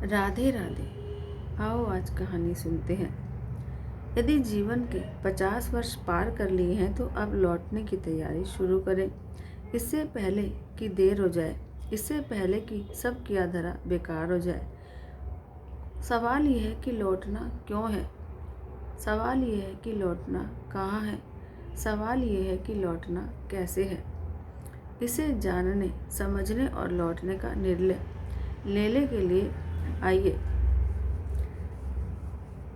राधे राधे। आओ आज कहानी सुनते हैं। यदि जीवन के 50 वर्ष पार कर लिए हैं तो अब लौटने की तैयारी शुरू करें। इससे पहले कि देर हो जाए, इससे पहले कि सब किया धरा बेकार हो जाए। सवाल यह है कि लौटना क्यों है, सवाल यह है कि लौटना कहाँ है, सवाल यह है कि लौटना कैसे है। इसे जानने, समझने और लौटने का निर्णय लेने के लिए आइए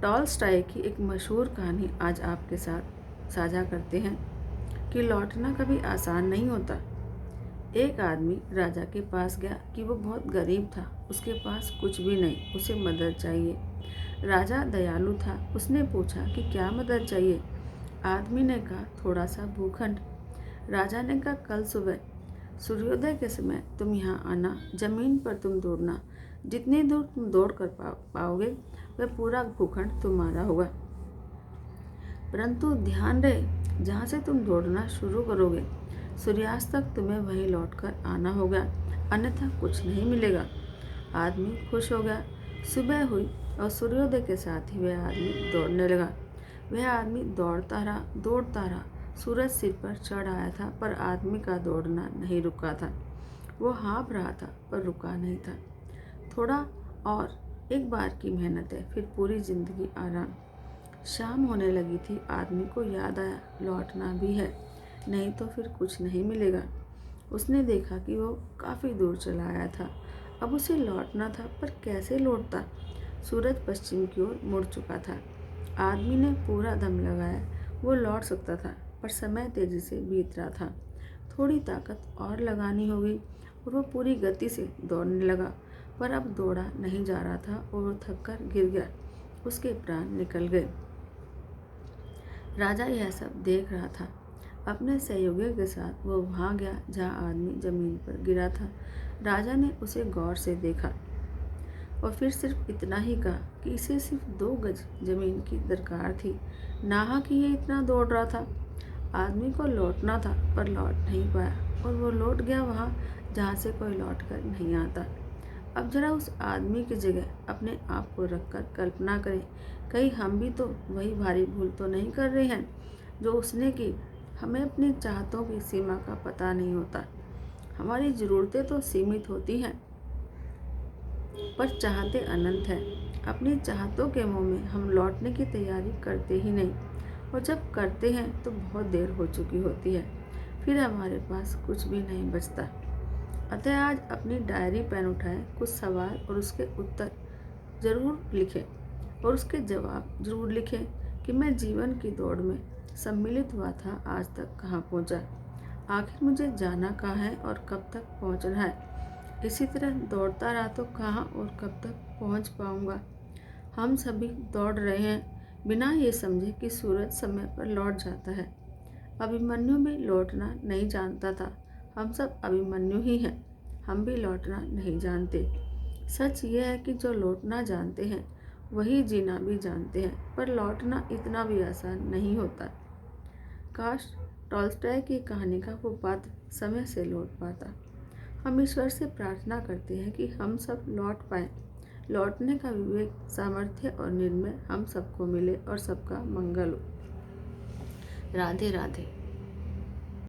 टॉलस्टॉय की एक मशहूर कहानी आज आपके साथ साझा करते हैं कि लौटना कभी आसान नहीं होता। एक आदमी राजा के पास गया कि वो बहुत गरीब था, उसके पास कुछ भी नहीं, उसे मदद चाहिए। राजा दयालु था, उसने पूछा कि क्या मदद चाहिए। आदमी ने कहा थोड़ा सा भूखंड। राजा ने कहा कल सुबह सूर्योदय के समय तुम यहाँ आना, जमीन पर तुम दौड़ना, जितनी दूर तुम दौड़ कर पाओगे वह पूरा भूखंड तुम्हारा होगा। परंतु ध्यान रहे, जहाँ से तुम दौड़ना शुरू करोगे सूर्यास्त तक तुम्हें वहीं लौटकर आना होगा, अन्यथा कुछ नहीं मिलेगा। आदमी खुश हो गया। सुबह हुई और सूर्योदय के साथ ही वह आदमी दौड़ने लगा। वह आदमी दौड़ता रहा। सूरज सिर पर चढ़ आया था, पर आदमी का दौड़ना नहीं रुका था। वो हाँफ रहा था पर रुका नहीं था। थोड़ा और, एक बार की मेहनत है, फिर पूरी जिंदगी आराम। शाम होने लगी थी। आदमी को याद आया लौटना भी है, नहीं तो फिर कुछ नहीं मिलेगा। उसने देखा कि वो काफ़ी दूर चला आया था। अब उसे लौटना था, पर कैसे लौटता। सूरज पश्चिम की ओर मुड़ चुका था। आदमी ने पूरा दम लगाया। वो लौट सकता था, पर समय तेजी से बीत रहा था। थोड़ी ताकत और लगानी होगी और वो पूरी गति से दौड़ने लगा, पर अब दौड़ा नहीं जा रहा था और वो थककर गिर गया। उसके प्राण निकल गए। राजा यह सब देख रहा था। अपने सहयोगियों के साथ वो वहाँ गया जहाँ आदमी जमीन पर गिरा था। राजा ने उसे गौर से देखा और फिर सिर्फ इतना ही कहा कि इसे सिर्फ 2 गज जमीन की दरकार थी, नाहा कि ये इतना दौड़ रहा था। आदमी को लौटना था, पर लौट नहीं पाया और वो लौट गया वहाँ जहाँ से कोई लौट कर नहीं आता। अब जरा उस आदमी की जगह अपने आप को रखकर कल्पना करें, कहीं हम भी तो वही भारी भूल तो नहीं कर रहे हैं जो उसने की। हमें अपनी चाहतों की सीमा का पता नहीं होता। हमारी ज़रूरतें तो सीमित होती हैं, पर चाहते अनंत हैं। अपनी चाहतों के मुँह में हम लौटने की तैयारी करते ही नहीं, और जब करते हैं तो बहुत देर हो चुकी होती है। फिर हमारे पास कुछ भी नहीं बचता। अतः आज अपनी डायरी पेन उठाएं, कुछ सवाल और उसके उत्तर जरूर लिखें और उसके जवाब जरूर लिखें कि मैं जीवन की दौड़ में सम्मिलित हुआ था, आज तक कहाँ पहुँचा, आखिर मुझे जाना कहाँ है और कब तक पहुँचना है। इसी तरह दौड़ता रहा तो कहाँ और कब तक पहुँच पाऊँगा। हम सभी दौड़ रहे हैं बिना ये समझे कि सूरज समय पर लौट जाता है। अभिमन्यु भी लौटना नहीं जानता था। हम सब अभिमन्यु ही हैं, हम भी लौटना नहीं जानते। सच यह है कि जो लौटना जानते हैं वही जीना भी जानते हैं, पर लौटना इतना भी आसान नहीं होता। काश टॉलस्टॉय की कहानी का वो पात्र समय से लौट पाता। हम ईश्वर से प्रार्थना करते हैं कि हम सब लौट पाएं। लौटने का विवेक, सामर्थ्य और निर्णय हम सबको मिले और सबका मंगल हो। राधे राधे।